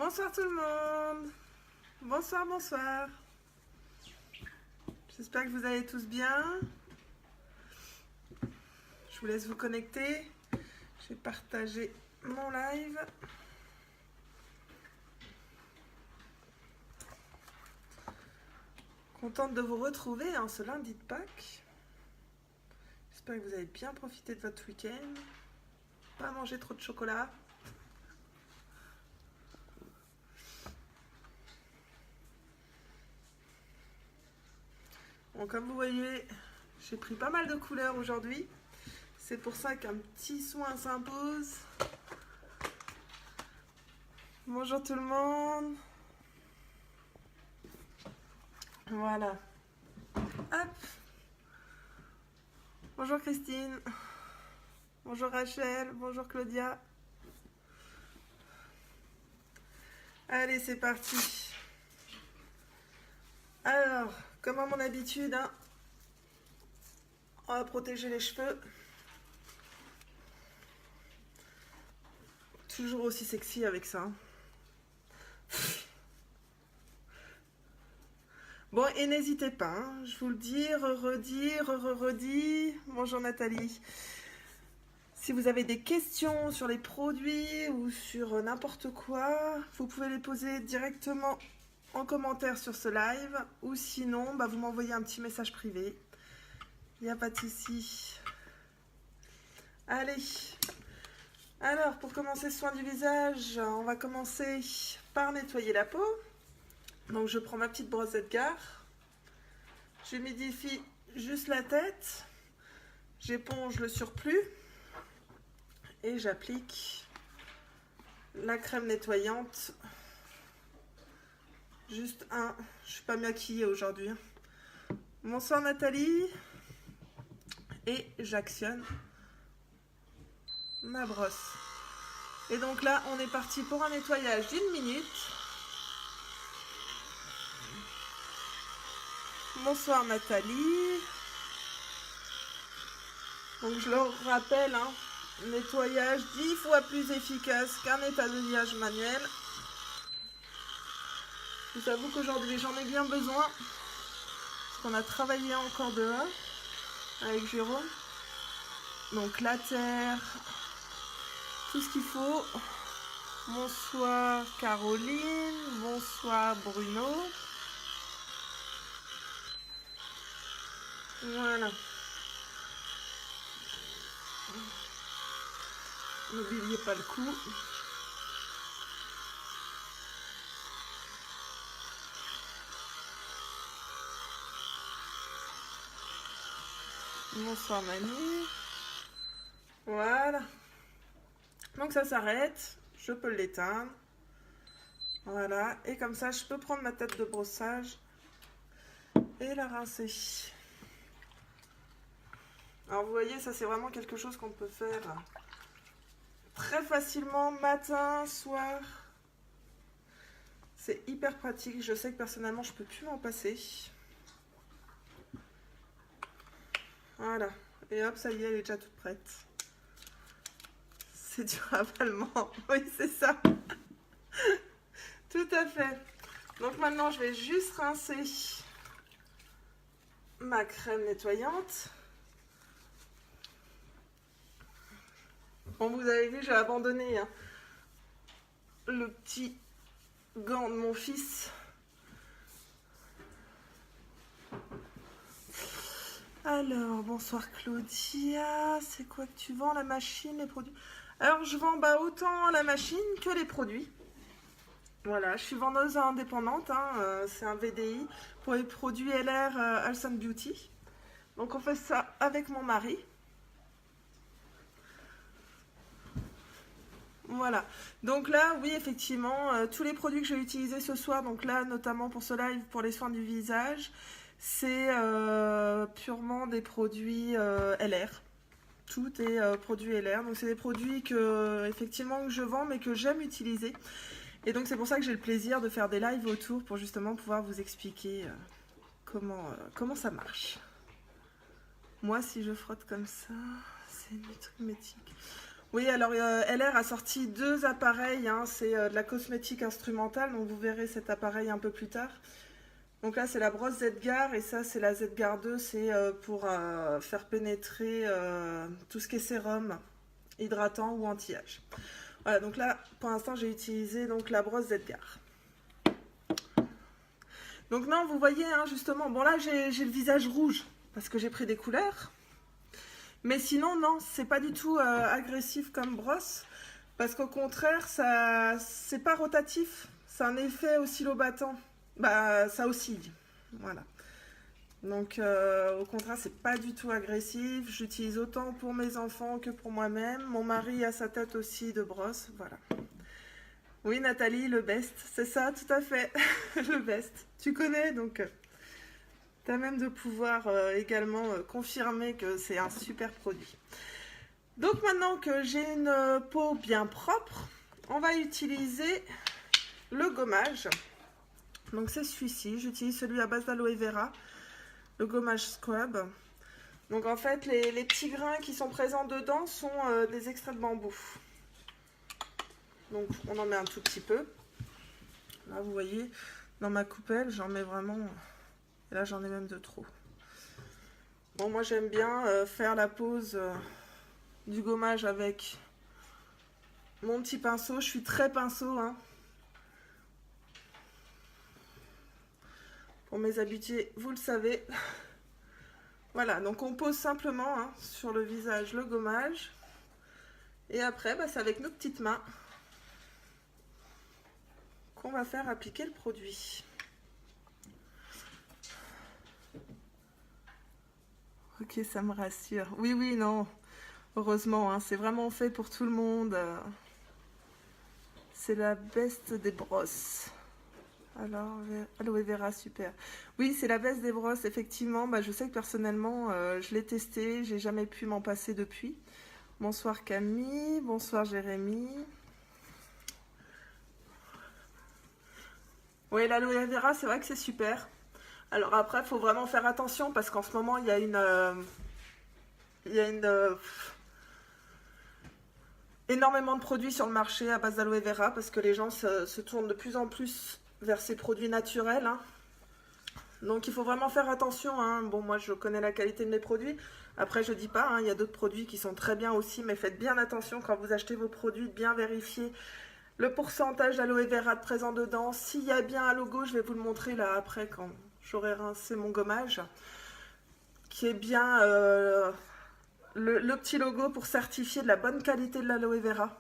Bonsoir tout le monde. Bonsoir, bonsoir. J'espère que vous allez tous bien. Je vous laisse vous connecter. Je vais partager mon live. Contente de vous retrouver en ce lundi de Pâques. J'espère que vous avez bien profité de votre week-end. Pas manger trop de chocolat. Bon, comme vous voyez, j'ai pris pas mal de couleurs aujourd'hui. C'est pour ça qu'un petit soin s'impose. Bonjour tout le monde. Voilà. Hop. Bonjour Christine. Bonjour Rachel. Bonjour Claudia. Allez, c'est parti. Alors, comme à mon habitude, hein, on va protéger les cheveux. Toujours aussi sexy avec ça. Bon, et n'hésitez pas, hein, je vous le dis, redis. Bonjour Nathalie. Si vous avez des questions sur les produits ou sur n'importe quoi, vous pouvez les poser directement en commentaire sur ce live. Ou sinon, vous m'envoyez un petit message privé. Il n'y a pas de souci. Allez. Alors, pour commencer ce soin du visage, on va commencer par nettoyer la peau. Donc, je prends ma petite brosse Edgar. J'humidifie juste la tête. J'éponge le surplus. Et j'applique la crème nettoyante. Juste un. Je suis pas maquillée aujourd'hui. Bonsoir Nathalie. Et j'actionne ma brosse. Et donc là, on est parti pour un nettoyage d'1 minute. Bonsoir Nathalie. Donc je le rappelle, hein, nettoyage 10 fois plus efficace qu'un nettoyage manuel. Je vous avoue qu'aujourd'hui j'en ai bien besoin. Parce qu'on a travaillé encore dehors avec Jérôme. Donc la terre, tout ce qu'il faut. Bonsoir Caroline, bonsoir Bruno. Voilà. N'oubliez pas le coup. Bonsoir Manu. Voilà. Donc ça s'arrête. Je peux l'éteindre. Voilà. Et comme ça, je peux prendre ma tête de brossage et la rincer. Alors vous voyez, ça c'est vraiment quelque chose qu'on peut faire très facilement, matin, soir. C'est hyper pratique. Je sais que personnellement, je peux plus m'en passer. Voilà. Et hop, ça y est, elle est déjà toute prête. C'est du ravalement. Oui, c'est ça. Tout à fait. Donc maintenant, je vais juste rincer ma crème nettoyante. Bon, vous avez vu, j'ai abandonné hein, le petit gant de mon fils. Alors, bonsoir Claudia. C'est quoi que tu vends, la machine, les produits? Alors, je vends autant la machine que les produits. Voilà, je suis vendeuse indépendante. Hein, c'est un VDI pour les produits LR Health & Beauty. Donc, on fait ça avec mon mari. Voilà, donc là, oui, effectivement, tous les produits que j'ai utilisés ce soir, donc là, notamment pour ce live, pour les soins du visage, c'est purement des produits LR. Tout est produit LR, donc c'est des produits que, effectivement, que je vends, mais que j'aime utiliser. Et donc, c'est pour ça que j'ai le plaisir de faire des lives autour pour justement pouvoir vous expliquer comment ça marche. Moi, si je frotte comme ça, c'est nutrimétique. Oui, alors LR a sorti 2 appareils, hein, c'est de la cosmétique instrumentale, donc vous verrez cet appareil un peu plus tard. Donc là, c'est la brosse Zedgar et ça, c'est la Zedgar 2, c'est pour faire pénétrer tout ce qui est sérum, hydratant ou anti-âge. Voilà, donc là, pour l'instant, j'ai utilisé donc la brosse Zedgar. Donc non, vous voyez, hein, justement, bon là, j'ai le visage rouge parce que j'ai pris des couleurs. Mais sinon, non, c'est pas du tout agressif comme brosse. Parce qu'au contraire, ça, c'est pas rotatif. C'est un effet oscillobattant. Bah, ça oscille. Voilà. Donc, au contraire, c'est pas du tout agressif. J'utilise autant pour mes enfants que pour moi-même. Mon mari a sa tête aussi de brosse. Voilà. Oui, Nathalie, le best. C'est ça, tout à fait. Le best. Tu connais, donc... tu as même de pouvoir également confirmer que c'est un super produit. Donc maintenant que j'ai une peau bien propre, on va utiliser le gommage. Donc c'est celui-ci, j'utilise celui à base d'aloe vera, le gommage scrub. Donc en fait les petits grains qui sont présents dedans sont des extraits de bambou. Donc on en met un tout petit peu. Là vous voyez, dans ma coupelle j'en mets vraiment... Et là, j'en ai même de trop. Bon, moi, j'aime bien faire la pose du gommage avec mon petit pinceau. Je suis très pinceau, hein. Pour mes habitués, vous le savez. Voilà, donc on pose simplement hein, sur le visage le gommage. Et après, bah, c'est avec nos petites mains qu'on va faire appliquer le produit. Ok, ça me rassure. Oui, oui, non. Heureusement, hein, c'est vraiment fait pour tout le monde. C'est la best des brosses. Alors, aloe vera, super. Oui, c'est la best des brosses, effectivement. Bah, je sais que personnellement, je l'ai testé. J'ai jamais pu m'en passer depuis. Bonsoir Camille. Bonsoir Jérémy. Oui, l'aloe vera, c'est vrai que c'est super. Alors après, il faut vraiment faire attention parce qu'en ce moment, il y a énormément de produits sur le marché à base d'aloe vera parce que les gens se tournent de plus en plus vers ces produits naturels. Hein. Donc il faut vraiment faire attention. Hein. Bon, moi, je connais la qualité de mes produits. Après, je dis pas, hein, il y a d'autres produits qui sont très bien aussi, mais faites bien attention quand vous achetez vos produits, de bien vérifier le pourcentage d'aloe vera présent dedans. S'il y a bien un logo, je vais vous le montrer là après quand j'aurai rincé mon gommage, qui est bien le petit logo pour certifier de la bonne qualité de l'aloe vera.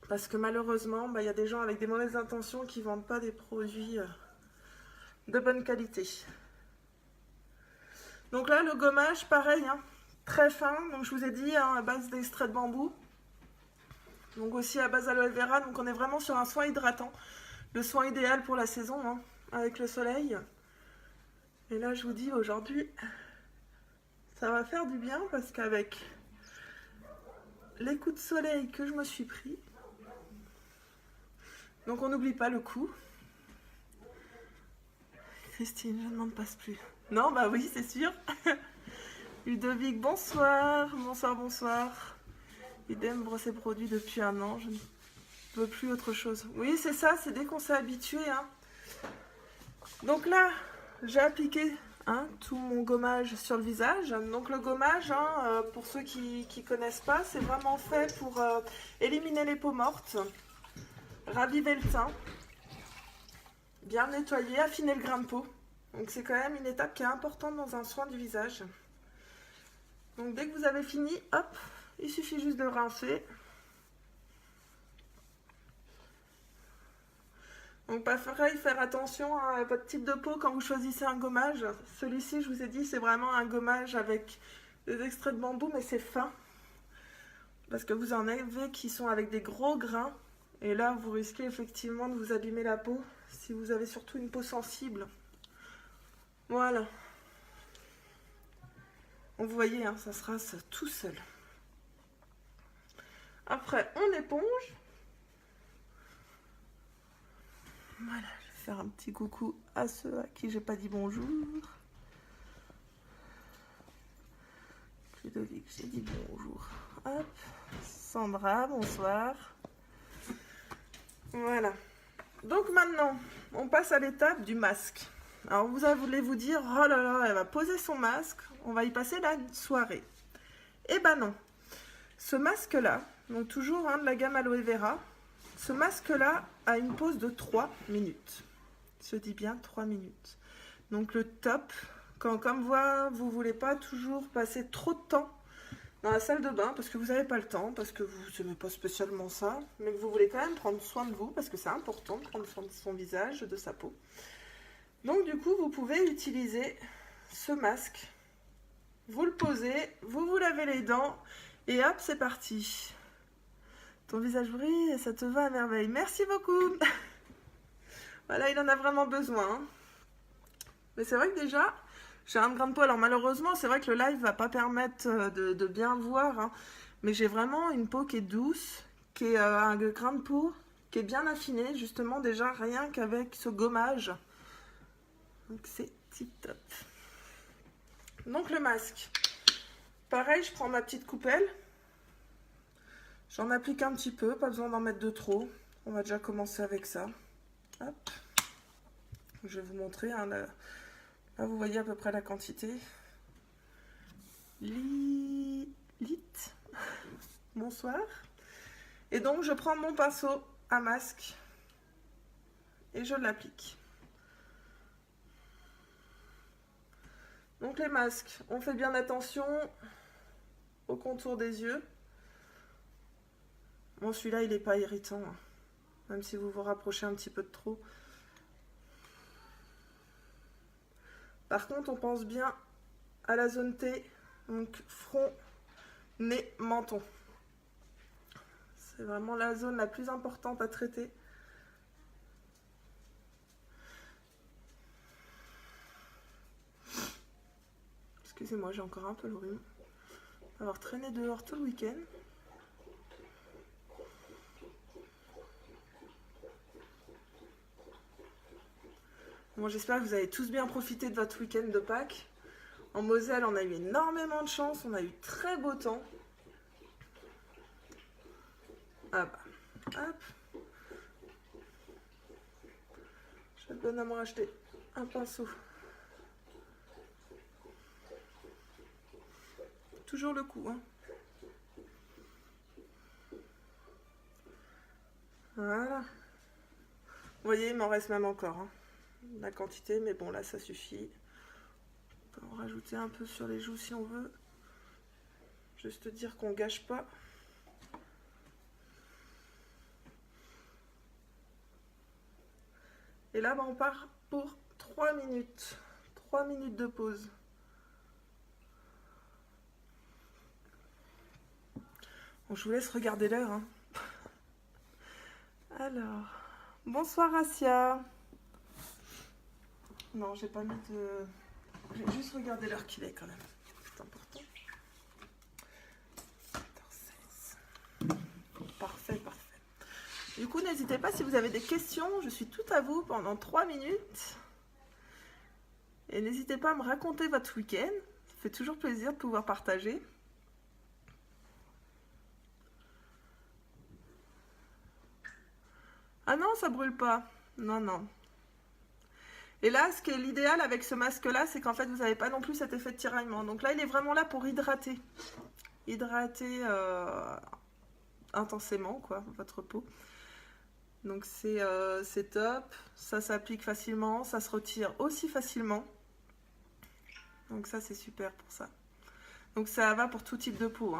Parce que malheureusement, bah, y a des gens avec des mauvaises intentions qui ne vendent pas des produits de bonne qualité. Donc là, le gommage, pareil, hein, très fin. Donc je vous ai dit, hein, à base d'extrait de bambou. Donc aussi à base d'aloe vera. Donc on est vraiment sur un soin hydratant. Le soin idéal pour la saison, hein, avec le soleil. Et là, je vous dis, aujourd'hui, ça va faire du bien parce qu'avec les coups de soleil que je me suis pris, donc on n'oublie pas le coup. Christine, je ne m'en passe plus. Non, bah oui, c'est sûr. Ludovic, bonsoir. Bonsoir, bonsoir. Idem, brosser produit depuis 1 an. Je ne veux plus autre chose. Oui, c'est ça, c'est dès qu'on s'est habitué. Hein. Donc là, j'ai appliqué hein, tout mon gommage sur le visage. Donc le gommage, hein, pour ceux qui ne connaissent pas, c'est vraiment fait pour éliminer les peaux mortes, raviver le teint, bien nettoyer, affiner le grain de peau. Donc c'est quand même une étape qui est importante dans un soin du visage. Donc dès que vous avez fini, hop, il suffit juste de rincer. Donc pareil, faire attention à votre type de peau quand vous choisissez un gommage. Celui-ci, je vous ai dit, c'est vraiment un gommage avec des extraits de bambou, mais c'est fin. Parce que vous en avez qui sont avec des gros grains. Et là, vous risquez effectivement de vous abîmer la peau si vous avez surtout une peau sensible. Voilà. Donc vous voyez, hein, ça se rince tout seul. Après, on éponge. Voilà, je vais faire un petit coucou à ceux à qui j'ai pas dit bonjour. Ludovic, j'ai dit bonjour. Hop. Sandra, bonsoir. Voilà. Donc maintenant, on passe à l'étape du masque. Alors vous allez vous dire, oh là là, elle va poser son masque, on va y passer la soirée. Eh ben non. Ce masque-là, donc toujours de la gamme Aloe Vera, ce masque-là a une pause de 3 minutes. Je dis bien 3 minutes. Donc le top, quand comme vous ne voulez pas toujours passer trop de temps dans la salle de bain, parce que vous n'avez pas le temps, parce que vous n'aimez pas spécialement ça, mais que vous voulez quand même prendre soin de vous, parce que c'est important de prendre soin de son visage, de sa peau. Donc du coup, vous pouvez utiliser ce masque. Vous le posez, vous lavez les dents, et hop, c'est parti. Ton visage brille et ça te va à merveille. Merci beaucoup. Voilà, il en a vraiment besoin. Mais c'est vrai que déjà, j'ai un grain de peau. Alors malheureusement, c'est vrai que le live ne va pas permettre de bien voir. Mais j'ai vraiment une peau qui est douce, qui est un grain de peau qui est bien affiné, justement déjà rien qu'avec ce gommage. Donc c'est tip top. Donc le masque. Pareil, je prends ma petite coupelle. J'en applique un petit peu, pas besoin d'en mettre de trop. On va déjà commencer avec ça. Hop. Je vais vous montrer. Là, vous voyez à peu près la quantité. Lilith. Bonsoir. Et donc, je prends mon pinceau à masque et je l'applique. Donc, les masques, on fait bien attention au contour des yeux. Bon, celui-là, il n'est pas irritant, même si vous vous rapprochez un petit peu de trop. Par contre, on pense bien à la zone T, donc front, nez, menton. C'est vraiment la zone la plus importante à traiter. Excusez-moi, j'ai encore un peu le rhume. Avoir traîné dehors tout le week-end. Bon, j'espère que vous avez tous bien profité de votre week-end de Pâques. En Moselle, on a eu énormément de chance, on a eu très beau temps. Ah bah, hop. Je vais bonne à me racheter un pinceau. Toujours le coup, Voilà. Vous voyez, il m'en reste même encore, la quantité, mais bon, là, ça suffit. On peut en rajouter un peu sur les joues si on veut. Juste dire qu'on gâche pas. Et là, on part pour 3 minutes. 3 minutes de pause. Bon, je vous laisse regarder l'heure. Alors, bonsoir Asia. Non, j'ai pas mis de... J'ai juste regardé l'heure qu'il est quand même. C'est important. 14h16. Parfait, parfait. Du coup, n'hésitez pas si vous avez des questions. Je suis tout à vous pendant 3 minutes. Et n'hésitez pas à me raconter votre week-end. Ça fait toujours plaisir de pouvoir partager. Ah non, ça brûle pas. Non, non. Et là, ce qui est l'idéal avec ce masque-là, c'est qu'en fait, vous n'avez pas non plus cet effet de tiraillement. Donc là, il est vraiment là pour hydrater. Hydrater intensément, quoi, votre peau. Donc c'est top. Ça s'applique facilement. Ça se retire aussi facilement. Donc ça, c'est super pour ça. Donc ça va pour tout type de peau.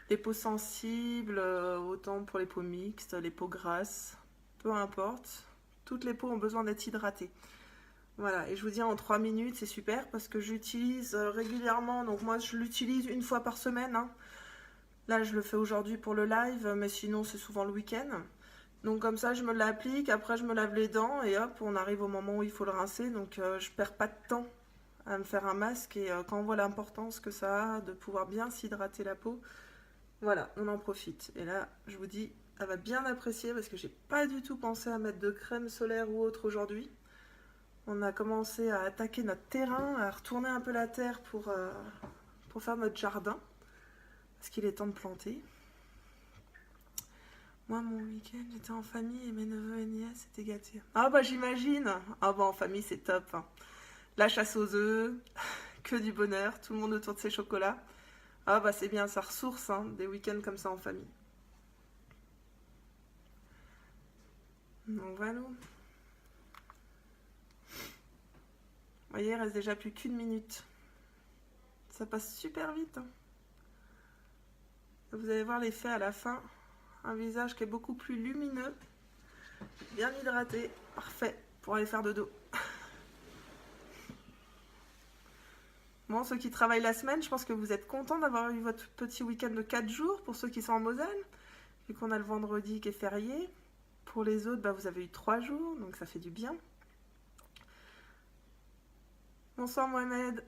Les peaux sensibles, autant pour les peaux mixtes, les peaux grasses, peu importe. Toutes les peaux ont besoin d'être hydratées. Voilà, et je vous dis en 3 minutes, c'est super parce que j'utilise régulièrement. Donc moi, je l'utilise une fois par semaine. Là, je le fais aujourd'hui pour le live, mais sinon, c'est souvent le week-end. Donc comme ça, je me l'applique, après je me lave les dents et hop, on arrive au moment où il faut le rincer. Donc je perds pas de temps à me faire un masque et quand on voit l'importance que ça a de pouvoir bien s'hydrater la peau, voilà, on en profite. Et là, je vous dis, elle va bien apprécier parce que j'ai pas du tout pensé à mettre de crème solaire ou autre aujourd'hui. On a commencé à attaquer notre terrain, à retourner un peu la terre pour faire notre jardin. Est-ce qu'il est temps de planter? Moi, mon week-end, j'étais en famille et mes neveux et nièces étaient gâtés. Ah bah j'imagine. Ah bah en famille, c'est top, hein. La chasse aux œufs, que du bonheur, tout le monde autour de ses chocolats. Ah bah c'est bien, ça ressource, hein, des week-ends comme ça en famille. Donc voilà. Vous voyez, il reste déjà plus qu'une minute. Ça passe super vite, hein. Vous allez voir l'effet à la fin. Un visage qui est beaucoup plus lumineux, bien hydraté, parfait pour aller faire dodo. Bon, ceux qui travaillent la semaine, je pense que vous êtes contents d'avoir eu votre petit week-end de 4 jours pour ceux qui sont en Moselle, vu qu'on a le vendredi qui est férié. Pour les autres, bah, vous avez eu 3 jours, donc ça fait du bien. Bonsoir Mohamed.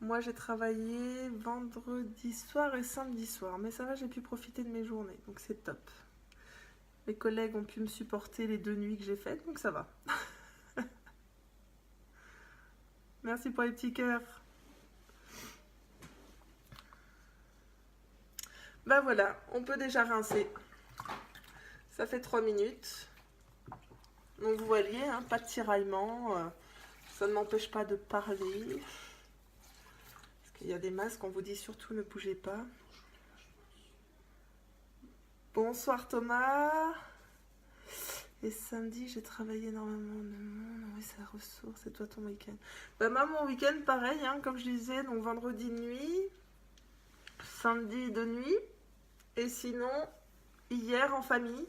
Moi j'ai travaillé vendredi soir et samedi soir, mais ça va, j'ai pu profiter de mes journées, donc c'est top. Les collègues ont pu me supporter les 2 nuits que j'ai faites, donc ça va. Merci pour les petits cœurs. Bah voilà, on peut déjà rincer. Ça fait 3 minutes. Donc vous voyez, hein, pas de tiraillement. Ça ne m'empêche pas de parler. Parce qu'il y a des masques, on vous dit surtout ne bougez pas. Bonsoir Thomas. Et samedi, j'ai travaillé énormément de monde. Oui, ça ressource. C'est toi ton week-end. Bah, moi, mon week-end, pareil, hein, comme je disais, donc vendredi nuit, samedi de nuit, et sinon, hier en famille,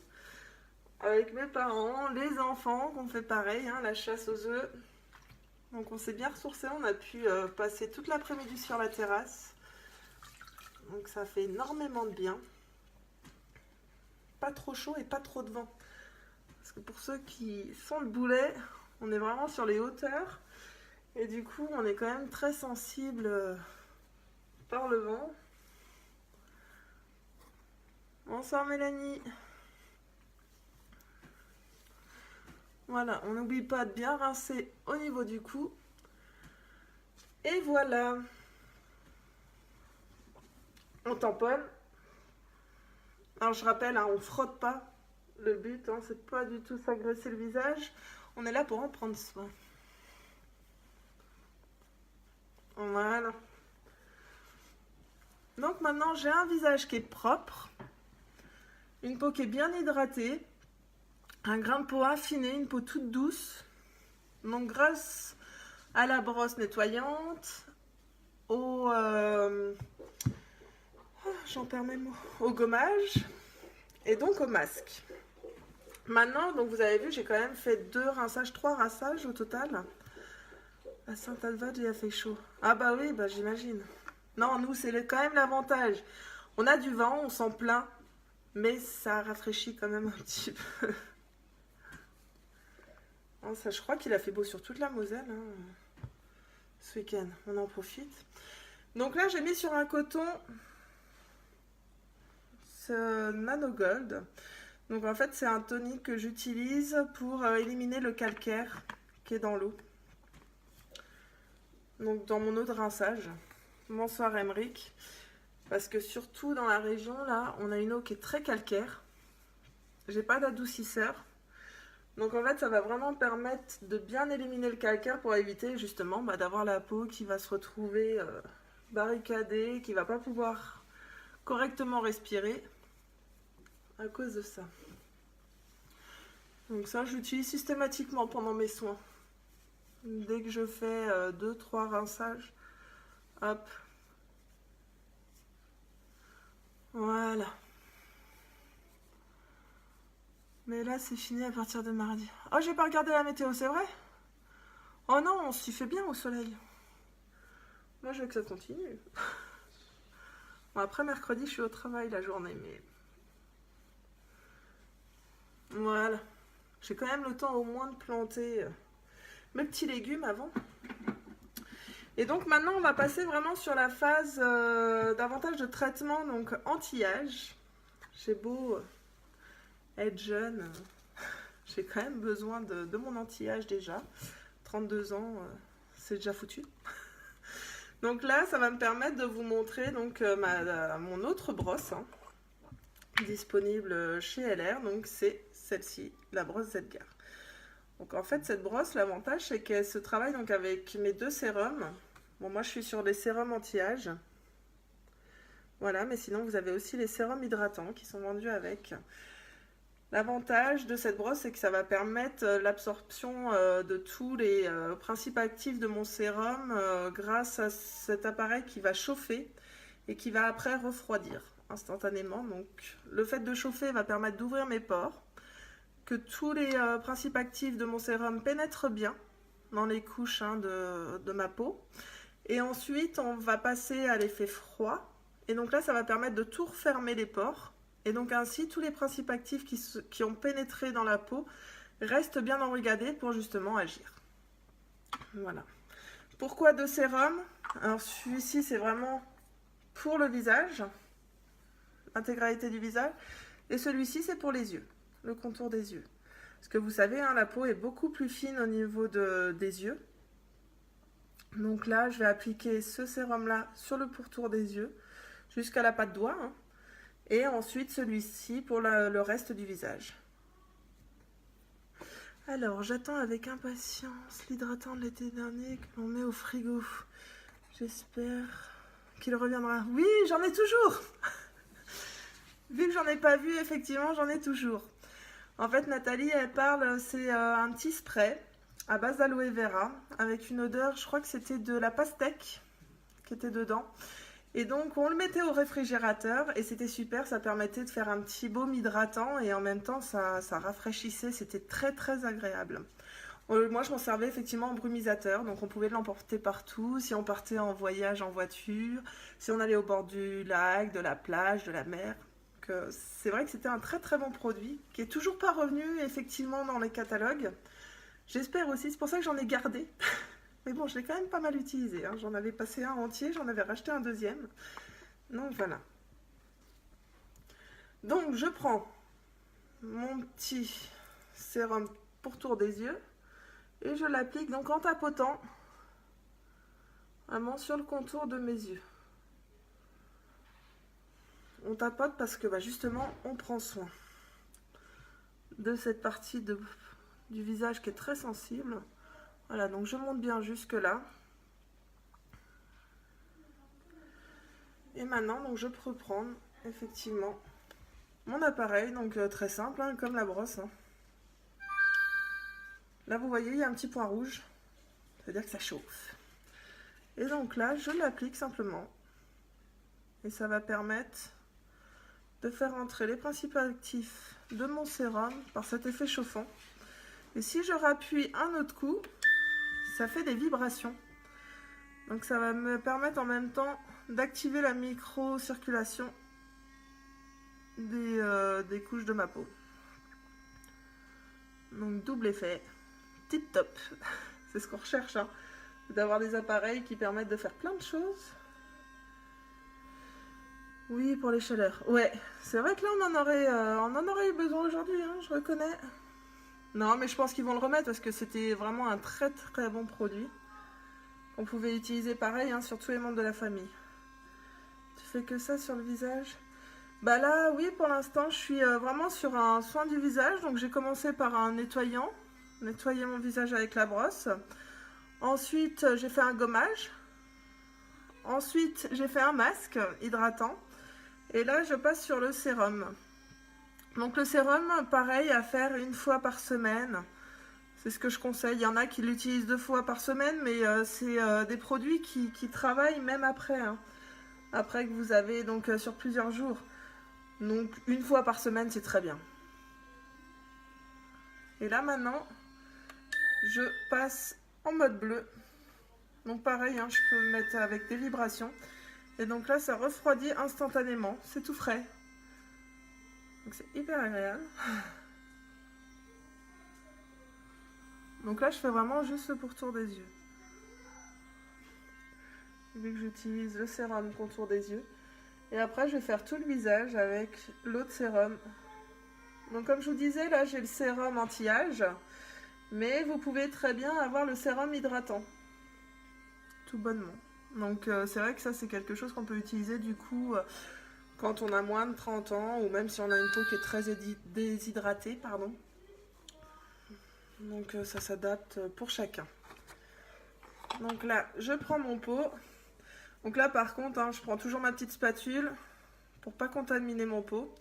avec mes parents, les enfants, qu'on fait pareil, hein, la chasse aux œufs. Donc, on s'est bien ressourcé. On a pu passer toute l'après-midi sur la terrasse. Donc, ça fait énormément de bien. Pas trop chaud et pas trop de vent. Parce que pour ceux qui font le boulet, on est vraiment sur les hauteurs. Et du coup, on est quand même très sensible par le vent. Bonsoir Mélanie. Voilà, on n'oublie pas de bien rincer au niveau du cou. Et voilà. On tamponne. Alors je rappelle, hein, on frotte pas. Le but, hein, c'est pas du tout s'agresser le visage. On est là pour en prendre soin. Voilà. Donc maintenant, j'ai un visage qui est propre. Une peau qui est bien hydratée. Un grain de peau affiné, une peau toute douce. Donc grâce à la brosse nettoyante, j'en perds mes mots, au gommage et donc au masque. Maintenant, donc vous avez vu, j'ai quand même fait 3 rinçages au total. À Saint-Alvade, il a fait chaud. Ah bah oui, bah j'imagine. Non, nous, c'est quand même l'avantage. On a du vent, on s'en plaint, mais ça rafraîchit quand même un petit peu. Oh, ça, je crois qu'il a fait beau sur toute la Moselle, hein, ce week-end. On en profite. Donc là, j'ai mis sur un coton ce Nano Gold. Donc en fait, c'est un tonique que j'utilise pour éliminer le calcaire qui est dans l'eau. Donc dans mon eau de rinçage. Bonsoir Emeric. Parce que surtout dans la région, là, on a une eau qui est très calcaire. J'ai pas d'adoucisseur. Donc en fait, ça va vraiment permettre de bien éliminer le calcaire pour éviter justement d'avoir la peau qui va se retrouver barricadée, qui va pas pouvoir correctement respirer à cause de ça. Donc ça, j'utilise systématiquement pendant mes soins. Dès que je fais 2-3 rinçages, hop. Voilà. Mais là, c'est fini à partir de mardi. Oh, j'ai pas regardé la météo, c'est vrai? Oh non, on s'y fait bien au soleil. Moi, je veux que ça continue. Bon, après, mercredi, je suis au travail la journée, mais... Voilà. J'ai quand même le temps au moins de planter mes petits légumes avant. Et donc, maintenant, on va passer vraiment sur la phase davantage de traitement, donc anti-âge. J'ai beau... être jeune, j'ai quand même besoin de mon anti-âge déjà. 32 ans, c'est déjà foutu. Donc là, ça va me permettre de vous montrer donc, mon autre brosse hein, disponible chez LR. Donc c'est celle-ci, la brosse Zedgar. Donc en fait, cette brosse, l'avantage, c'est qu'elle se travaille donc avec mes deux sérums. Bon, moi, je suis sur des sérums anti-âge. Voilà, mais sinon, vous avez aussi les sérums hydratants qui sont vendus avec. L'avantage de cette brosse, c'est que ça va permettre l'absorption de tous les principes actifs de mon sérum grâce à cet appareil qui va chauffer et qui va après refroidir instantanément. Donc, le fait de chauffer va permettre d'ouvrir mes pores, que tous les principes actifs de mon sérum pénètrent bien dans les couches hein, de ma peau. Et ensuite, on va passer à l'effet froid. Et donc là, ça va permettre de tout refermer les pores. Et donc ainsi, tous les principes actifs qui ont pénétré dans la peau restent bien embrigadés pour justement agir. Voilà. Pourquoi deux sérums? Alors celui-ci, c'est vraiment pour le visage, l'intégralité du visage. Et celui-ci, c'est pour les yeux, le contour des yeux. Parce que vous savez, hein, la peau est beaucoup plus fine au niveau des yeux. Donc là, je vais appliquer ce sérum-là sur le pourtour des yeux, jusqu'à la patte doigt. Hein. Et ensuite celui-ci pour le reste du visage. Alors, j'attends avec impatience l'hydratant de l'été dernier que l'on met au frigo. J'espère qu'il reviendra. Oui, j'en ai toujours. Vu que j'en ai pas vu, effectivement, j'en ai toujours. En fait, Nathalie, elle parle, c'est un petit spray à base d'aloe vera avec une odeur, je crois que c'était de la pastèque qui était dedans. Et donc, on le mettait au réfrigérateur et c'était super, ça permettait de faire un petit baume hydratant et en même temps, ça rafraîchissait, c'était très très agréable. Moi, je m'en servais effectivement en brumisateur, donc on pouvait l'emporter partout, si on partait en voyage en voiture, si on allait au bord du lac, de la plage, de la mer. C'est vrai que c'était un très très bon produit, qui est toujours pas revenu effectivement dans les catalogues. J'espère aussi, c'est pour ça que j'en ai gardé. Mais bon, je l'ai quand même pas mal utilisé. Hein. J'en avais passé un entier, j'en avais racheté un deuxième. Donc voilà. Donc je prends mon petit sérum pourtour des yeux et je l'applique donc en tapotant vraiment sur le contour de mes yeux. On tapote parce que justement on prend soin de cette partie du visage qui est très sensible. Voilà, donc je monte bien jusque là. Et maintenant, donc je peux prendre effectivement mon appareil, donc très simple, hein, comme la brosse. Hein. Là, vous voyez, il y a un petit point rouge, c'est-à-dire que ça chauffe. Et donc là, je l'applique simplement. Et ça va permettre de faire entrer les principes actifs de mon sérum par cet effet chauffant. Et si je rappuie un autre coup, ça fait des vibrations. Donc ça va me permettre en même temps d'activer la micro-circulation des couches de ma peau. Donc double effet, tip top. C'est ce qu'on recherche, hein, d'avoir des appareils qui permettent de faire plein de choses. Oui, pour les chaleurs. Ouais, c'est vrai que là on en aurait eu besoin aujourd'hui, hein, je reconnais. Non, mais je pense qu'ils vont le remettre parce que c'était vraiment un très très bon produit. On pouvait utiliser pareil hein, sur tous les membres de la famille. Tu fais que ça sur le visage? Bah là, oui, pour l'instant, je suis vraiment sur un soin du visage. Donc j'ai commencé par un nettoyant. Nettoyer mon visage avec la brosse. Ensuite, j'ai fait un gommage. Ensuite, j'ai fait un masque hydratant. Et là, je passe sur le sérum. Donc le sérum, pareil, à faire une fois par semaine. C'est ce que je conseille. Il y en a qui l'utilisent 2 fois par semaine, mais c'est des produits qui travaillent même après. Hein. Après que vous avez donc sur plusieurs jours. Donc une fois par semaine, c'est très bien. Et là maintenant, je passe en mode bleu. Donc pareil, hein, je peux me mettre avec des vibrations. Et donc là, ça refroidit instantanément. C'est tout frais. Donc c'est hyper agréable. Donc là, je fais vraiment juste le pourtour des yeux. Vu que j'utilise le sérum contour des yeux. Et après, je vais faire tout le visage avec l'autre sérum. Donc comme je vous disais, là, j'ai le sérum anti-âge. Mais vous pouvez très bien avoir le sérum hydratant. Tout bonnement. Donc c'est vrai que ça c'est quelque chose qu'on peut utiliser du coup quand on a moins de 30 ans ou même si on a une peau qui est très déshydratée, pardon. Donc ça s'adapte pour chacun. Donc là, je prends mon pot. Donc là par contre, hein, je prends toujours ma petite spatule pour pas contaminer mon pot.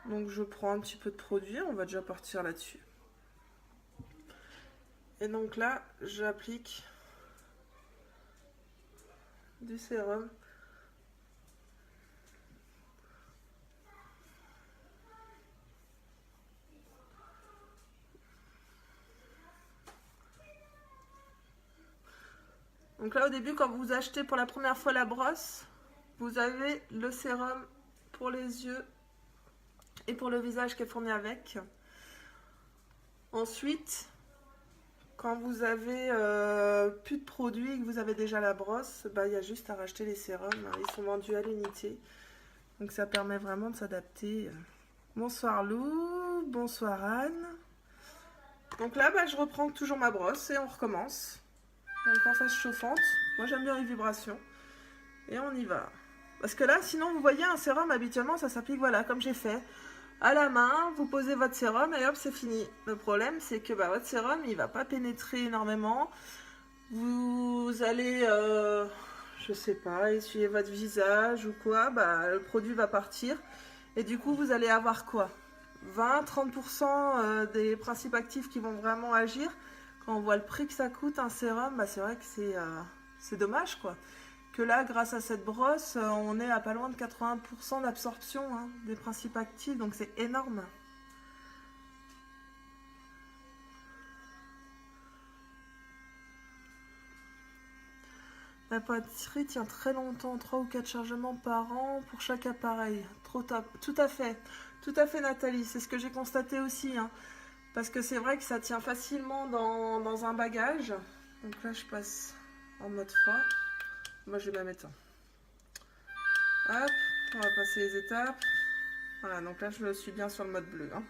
Donc je prends un petit peu de produit, on va déjà partir là-dessus. Et donc là, j'applique du sérum. Donc là au début quand vous achetez pour la première fois la brosse, vous avez le sérum pour les yeux et pour le visage qui est fourni avec. Ensuite, quand vous avez plus de produits et que vous avez déjà la brosse, bah, y a juste à racheter les sérums. Ils sont vendus à l'unité. Donc ça permet vraiment de s'adapter. Bonsoir Lou, bonsoir Anne. Donc là, bah, je reprends toujours ma brosse et on recommence. Donc en phase chauffante. Moi j'aime bien les vibrations. Et on y va. Parce que là, sinon, vous voyez, un sérum, habituellement, ça s'applique, voilà, comme j'ai fait. À la main, vous posez votre sérum et hop, c'est fini. Le problème, c'est que bah, votre sérum, il va pas pénétrer énormément. Vous allez, je sais pas, essuyer votre visage ou quoi, bah, le produit va partir. Et du coup, vous allez avoir quoi? 20-30% des principes actifs qui vont vraiment agir. Quand on voit le prix que ça coûte, un sérum, bah, c'est vrai que c'est dommage, quoi. Que là, grâce à cette brosse, on est à pas loin de 80% d'absorption hein, des principes actifs, donc c'est énorme. La batterie tient très longtemps, 3 ou 4 chargements par an pour chaque appareil. Trop top. Tout à fait Nathalie, c'est ce que j'ai constaté aussi. Hein. Parce que c'est vrai que ça tient facilement dans un bagage. Donc là, je passe en mode froid. Moi, je vais la mettre. Hop, on va passer les étapes. Voilà, donc là je suis bien sur le mode bleu. Hein.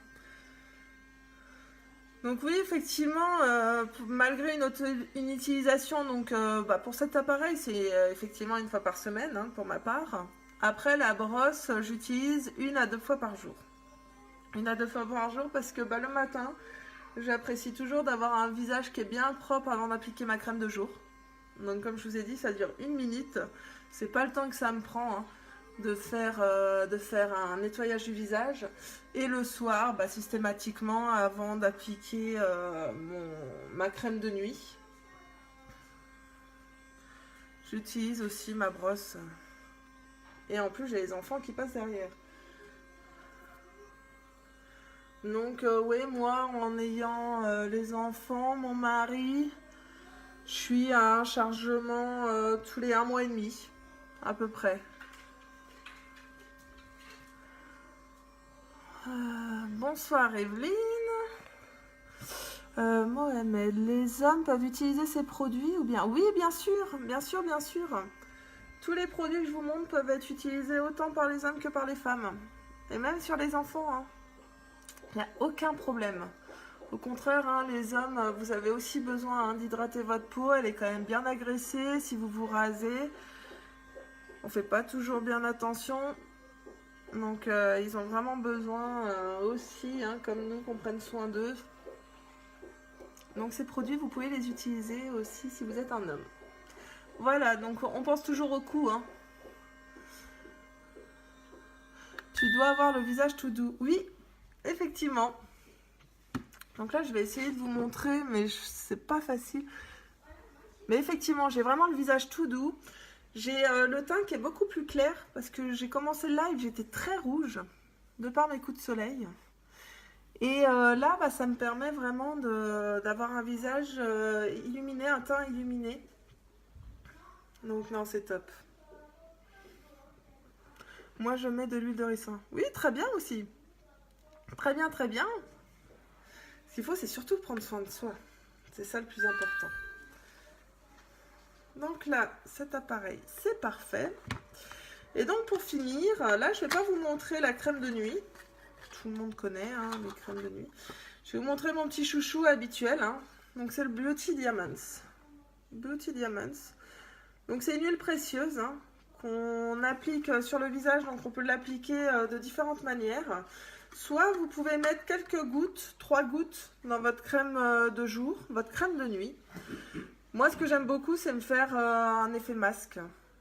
Donc oui, effectivement, malgré une utilisation, donc bah, pour cet appareil, c'est effectivement une fois par semaine hein, pour ma part. Après la brosse, j'utilise 1 à 2 fois par jour. 1 à 2 fois par jour parce que bah, le matin, j'apprécie toujours d'avoir un visage qui est bien propre avant d'appliquer ma crème de jour. Donc comme je vous ai dit, ça dure 1 minute. C'est pas le temps que ça me prend. Hein. De faire un nettoyage du visage et le soir bah, systématiquement avant d'appliquer ma crème de nuit j'utilise aussi ma brosse et en plus j'ai les enfants qui passent derrière donc oui moi en ayant les enfants, mon mari je suis à un chargement tous les 1 mois et demi à peu près. Bonsoir Evelyne. Mohamed, les hommes peuvent utiliser ces produits ou bien? Oui, bien sûr, bien sûr, bien sûr. Tous les produits que je vous montre peuvent être utilisés autant par les hommes que par les femmes. Et même sur les enfants. Hein. Il n'y a aucun problème. Au contraire, hein, les hommes, vous avez aussi besoin hein, d'hydrater votre peau. Elle est quand même bien agressée si vous vous rasez. On ne fait pas toujours bien attention. Donc ils ont vraiment besoin aussi, hein, comme nous, qu'on prenne soin d'eux. Donc ces produits, vous pouvez les utiliser aussi si vous êtes un homme. Voilà, donc on pense toujours au cou. Hein. Tu dois avoir le visage tout doux. Oui, effectivement. Donc là, je vais essayer de vous montrer, mais c'est pas facile. Mais effectivement, j'ai vraiment le visage tout doux. J'ai le teint qui est beaucoup plus clair parce que j'ai commencé le live, j'étais très rouge de par mes coups de soleil. Et là, bah, ça me permet vraiment d'avoir un visage illuminé, un teint illuminé. Donc non, c'est top. Moi, je mets de l'huile de ricin. Oui, très bien aussi. Très bien, très bien. Ce qu'il faut, c'est surtout prendre soin de soi. C'est ça le plus important. Donc là, cet appareil, c'est parfait. Et donc pour finir, là, je ne vais pas vous montrer la crème de nuit. Tout le monde connaît hein, les crèmes de nuit. Je vais vous montrer mon petit chouchou habituel. Hein. Donc c'est le Beauty Diamonds. Beauty Diamonds. Donc c'est une huile précieuse hein, qu'on applique sur le visage, donc on peut l'appliquer de différentes manières. Soit vous pouvez mettre quelques gouttes, 3 gouttes dans votre crème de jour, votre crème de nuit. Moi ce que j'aime beaucoup c'est me faire un effet masque.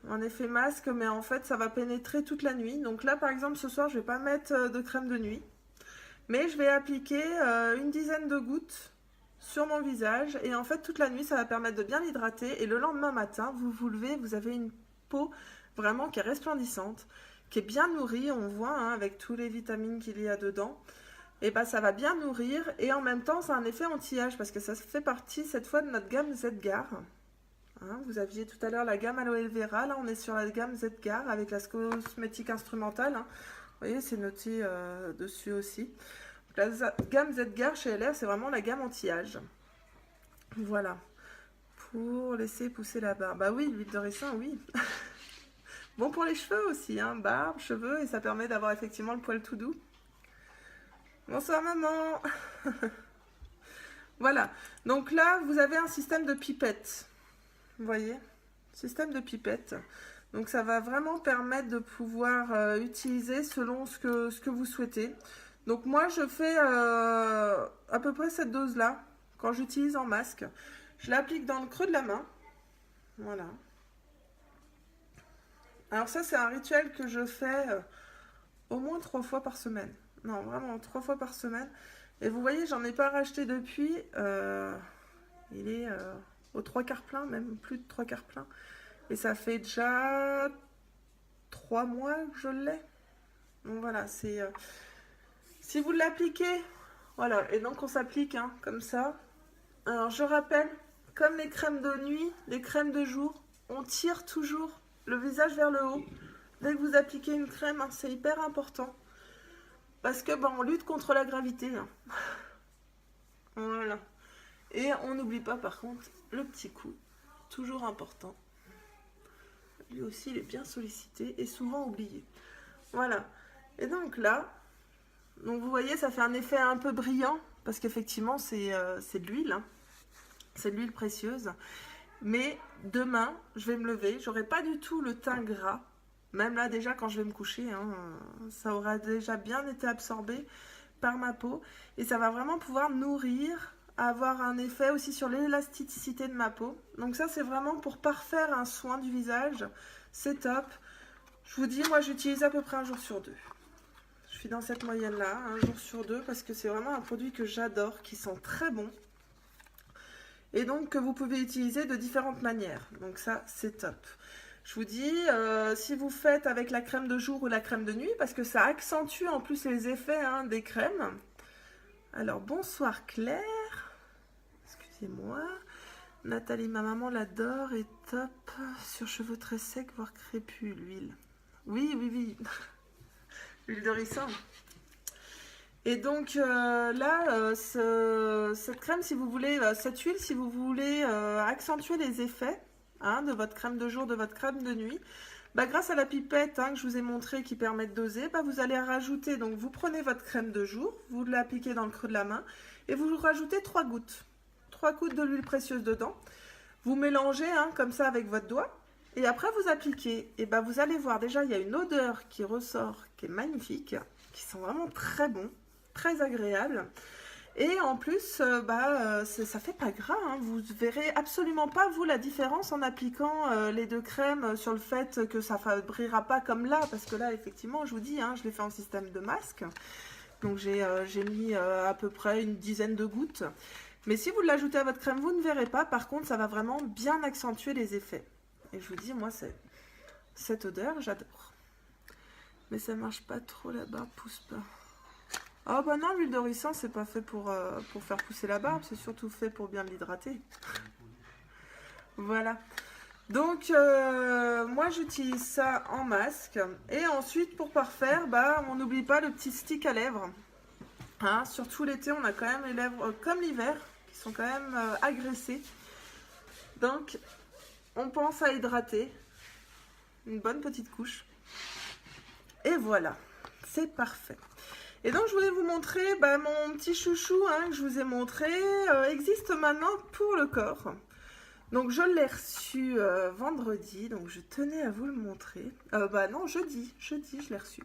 Un effet masque mais en fait ça va pénétrer toute la nuit. Donc là par exemple ce soir je ne vais pas mettre de crème de nuit. Mais je vais appliquer une dizaine de gouttes sur mon visage et en fait toute la nuit ça va permettre de bien l'hydrater et le lendemain matin vous vous levez, vous avez une peau vraiment qui est resplendissante, qui est bien nourrie, on voit hein, avec tous les vitamines qu'il y a dedans, et bah ça va bien nourrir et en même temps ça a un effet anti-âge parce que ça fait partie cette fois de notre gamme Zedgar. Hein, vous aviez tout à l'heure la gamme Aloe Vera, là on est sur la gamme Zedgar avec la cosmétique instrumentale. Hein. Vous voyez c'est noté dessus aussi. La gamme Zedgar chez LR, c'est vraiment la gamme anti-âge. Voilà. Pour laisser pousser la barbe. Bah oui, l'huile de ricin, oui. Bon pour les cheveux aussi, hein. Barbe, cheveux, et ça permet d'avoir effectivement le poil tout doux. Bonsoir maman. Voilà. Donc là, vous avez un système de pipette. Vous voyez? Système de pipette. Donc ça va vraiment permettre de pouvoir utiliser selon ce que vous souhaitez. Donc moi je fais à peu près cette dose là quand j'utilise en masque. Je l'applique dans le creux de la main. Voilà. Alors ça c'est un rituel que je fais au moins 3 fois par semaine. Non vraiment 3 fois par semaine. Et vous voyez j'en ai pas racheté depuis. Il est aux 3/4 plein, même plus de 3/4 plein. Et ça fait déjà 3 mois que je l'ai. Donc voilà c'est... Si vous l'appliquez, voilà, et donc on s'applique hein, comme ça. Alors je rappelle, comme les crèmes de nuit, les crèmes de jour, on tire toujours le visage vers le haut. Dès que vous appliquez une crème, hein, c'est hyper important. Parce que on lutte contre la gravité. Hein. Voilà. Et on n'oublie pas par contre le petit coup, toujours important. Lui aussi il est bien sollicité et souvent oublié. Voilà. Et donc là... Donc vous voyez, ça fait un effet un peu brillant, parce qu'effectivement c'est de l'huile, hein. C'est de l'huile précieuse. Mais demain, je vais me lever, j'aurai pas du tout le teint gras. Même là déjà quand je vais me coucher, hein, ça aura déjà bien été absorbé par ma peau. Et ça va vraiment pouvoir nourrir, avoir un effet aussi sur l'élasticité de ma peau. Donc ça c'est vraiment pour parfaire un soin du visage, c'est top. Je vous dis, moi j'utilise à peu près 1 jour sur 2. Je suis dans cette moyenne-là, 1 jour sur 2, parce que c'est vraiment un produit que j'adore, qui sent très bon. Et donc que vous pouvez utiliser de différentes manières. Donc ça, c'est top. Je vous dis, si vous faites avec la crème de jour ou la crème de nuit, parce que ça accentue en plus les effets hein, des crèmes. Alors, bonsoir Claire. Excusez-moi. Nathalie, ma maman l'adore et top. Sur cheveux très secs, voire crépus, l'huile. Oui, oui, oui. L'huile de ricin. Et donc là, cette crème, si vous voulez, cette huile, si vous voulez accentuer les effets hein, de votre crème de jour, de votre crème de nuit, bah, grâce à la pipette hein, que je vous ai montré qui permet de doser, bah, vous allez rajouter, donc vous prenez votre crème de jour, vous l'appliquez dans le creux de la main et vous rajoutez 3 gouttes. 3 gouttes de l'huile précieuse dedans. Vous mélangez hein, comme ça avec votre doigt. Et après, vous appliquez. Et ben, vous allez voir, déjà, il y a une odeur qui ressort, qui est magnifique, qui sent vraiment très bon, très agréable. Et en plus, ça fait pas gras. Hein. Vous verrez absolument pas, vous, la différence en appliquant les 2 crèmes sur le fait que ça ne brillera pas comme là. Parce que là, effectivement, je vous dis, hein, je l'ai fait en système de masque. Donc, j'ai mis à peu près une dizaine de gouttes. Mais si vous l'ajoutez à votre crème, vous ne verrez pas. Par contre, ça va vraiment bien accentuer les effets. Et je vous dis, moi, cette odeur, j'adore. Mais ça marche pas trop, la barbe pousse pas. Oh bah non, l'huile de ricin, c'est pas fait pour faire pousser la barbe, c'est surtout fait pour bien l'hydrater. Voilà. Donc, moi, j'utilise ça en masque. Et ensuite, pour parfaire, bah, on n'oublie pas le petit stick à lèvres. Hein, surtout l'été, on a quand même les lèvres, comme l'hiver, qui sont quand même agressées. Donc... on pense à hydrater, une bonne petite couche. Et voilà, c'est parfait. Et donc, je voulais vous montrer mon petit chouchou hein, que je vous ai montré. Existe maintenant pour le corps. Donc je l'ai reçu vendredi, donc je tenais à vous le montrer. Bah non, jeudi je l'ai reçu.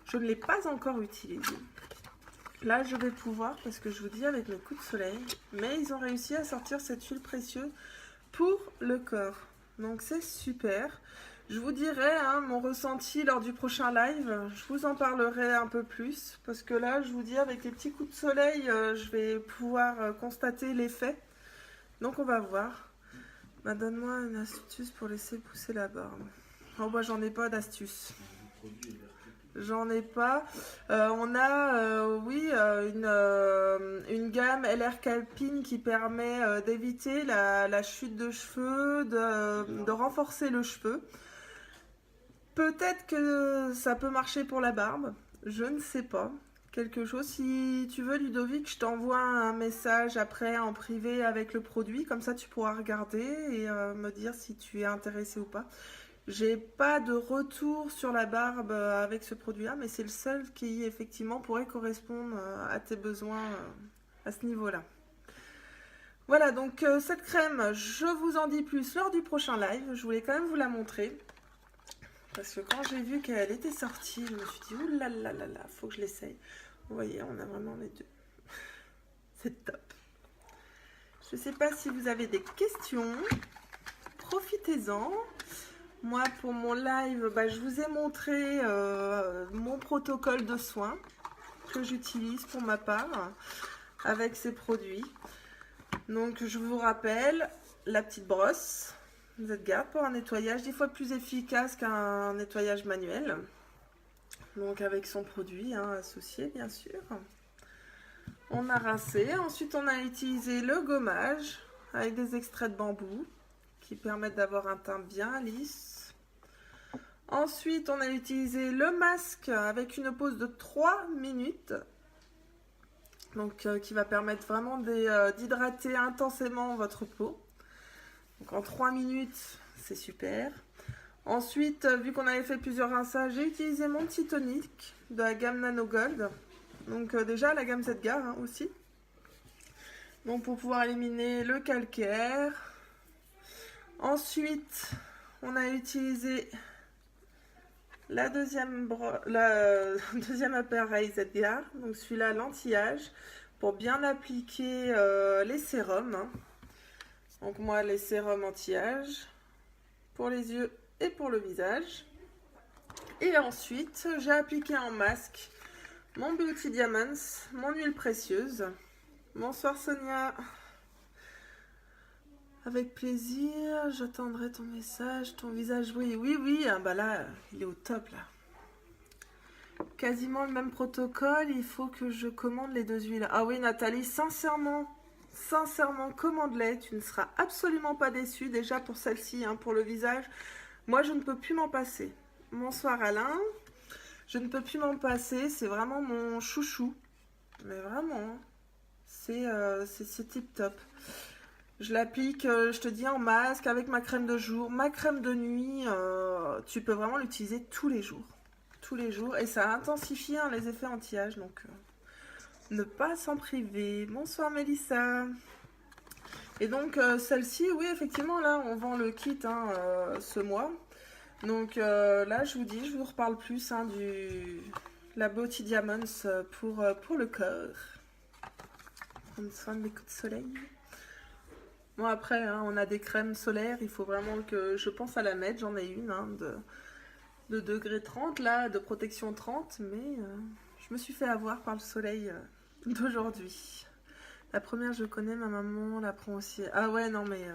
Je ne l'ai pas encore utilisé. Là je vais pouvoir, parce que je vous dis avec mes coups de soleil, mais ils ont réussi à sortir cette huile précieuse pour le corps. Donc c'est super. Je vous dirai hein, mon ressenti lors du prochain live. Je vous en parlerai un peu plus, parce que là je vous dis avec les petits coups de soleil, je vais pouvoir constater l'effet. Donc on va voir. Bah, donne-moi une astuce pour laisser pousser la barbe. Oh bah j'en ai pas d'astuce. J'en ai pas. On a oui une gamme LR Calpine qui permet d'éviter la chute de cheveux, de renforcer le cheveu. Peut-être que ça peut marcher pour la barbe. Je ne sais pas. Quelque chose. Si tu veux, Ludovic, je t'envoie un message après en privé avec le produit. Comme ça, tu pourras regarder et me dire si tu es intéressé ou pas. J'ai pas de retour sur la barbe avec ce produit-là, mais c'est le seul qui effectivement pourrait correspondre à tes besoins à ce niveau-là. Voilà, donc cette crème, je vous en dis plus lors du prochain live. Je voulais quand même vous la montrer. Parce que quand j'ai vu qu'elle était sortie, je me suis dit, ouh là là là là, faut que je l'essaye. Vous voyez, on a vraiment les deux. C'est top. Je ne sais pas si vous avez des questions. Profitez-en. Moi, pour mon live, bah, je vous ai montré mon protocole de soins que j'utilise pour ma part avec ces produits. Donc, je vous rappelle la petite brosse Z-Garde pour un nettoyage 10 fois plus efficace qu'un nettoyage manuel. Donc avec son produit hein, associé bien sûr. On a rincé, ensuite on a utilisé le gommage avec des extraits de bambou qui permettent d'avoir un teint bien lisse. Ensuite on a utilisé le masque avec une pause de 3 minutes. Donc qui va permettre vraiment d'hydrater intensément votre peau. Donc en 3 minutes, c'est super. Ensuite, vu qu'on avait fait plusieurs rinçages, j'ai utilisé mon petit tonique de la gamme Nano Gold. Donc déjà la gamme Z-Garde hein, aussi. Donc pour pouvoir éliminer le calcaire. Ensuite, on a utilisé la deuxième appareil Z-Garde. Donc celui-là, l'anti-âge, pour bien appliquer les sérums. Hein. Donc moi, les sérums anti-âge pour les yeux et pour le visage. Et ensuite, j'ai appliqué en masque mon Beauty Diamonds, mon huile précieuse. Bonsoir Sonia. Avec plaisir, j'attendrai ton message, ton visage. Oui, oui, oui. Ah bah là, il est au top là. Quasiment le même protocole, il faut que je commande les deux huiles. Ah oui Nathalie, sincèrement, commande-les, tu ne seras absolument pas déçue. Déjà pour celle-ci, hein, pour le visage, moi je ne peux plus m'en passer. Bonsoir Alain, je ne peux plus m'en passer, c'est vraiment mon chouchou. Mais vraiment, c'est tip top. Je l'applique, je te dis, en masque, avec ma crème de jour, ma crème de nuit. Tu peux vraiment l'utiliser tous les jours. Tous les jours. Et ça intensifie hein, les effets anti-âge. Donc, ne pas s'en priver. Bonsoir Mélissa. Et donc, celle-ci, oui, effectivement, là, on vend le kit hein, ce mois. Donc, là, je vous dis, je vous reparle plus hein, la Beauty Diamonds pour le corps. Prendre soin de mes coups de soleil. Bon après, hein, on a des crèmes solaires, il faut vraiment que je pense à la mettre. J'en ai une hein, de degré 30 là, de protection 30, mais je me suis fait avoir par le soleil d'aujourd'hui. La première je connais, ma maman la prend aussi. Ah ouais non mais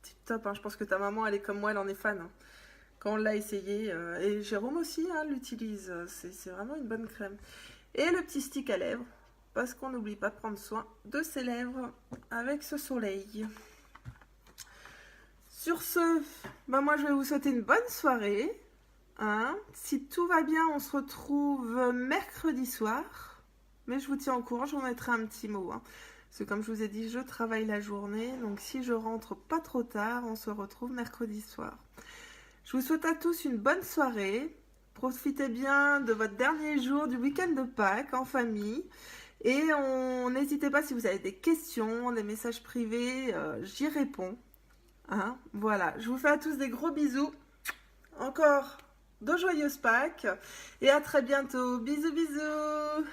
tip top, hein, je pense que ta maman elle est comme moi, elle en est fan. Hein. Quand on l'a essayé, et Jérôme aussi hein, l'utilise, c'est vraiment une bonne crème. Et le petit stick à lèvres. Parce qu'on n'oublie pas de prendre soin de ses lèvres avec ce soleil. Sur ce, ben moi je vais vous souhaiter une bonne soirée. Hein. Si tout va bien, on se retrouve mercredi soir. Mais je vous tiens au courant, je vous mettrai un petit mot. Hein. Parce que comme je vous ai dit, je travaille la journée. Donc si je rentre pas trop tard, on se retrouve mercredi soir. Je vous souhaite à tous une bonne soirée. Profitez bien de votre dernier jour du week-end de Pâques en famille. Et n'hésitez pas si vous avez des questions, des messages privés, j'y réponds. Hein, voilà, je vous fais à tous des gros bisous. Encore de joyeuses Pâques. Et à très bientôt. Bisous, bisous.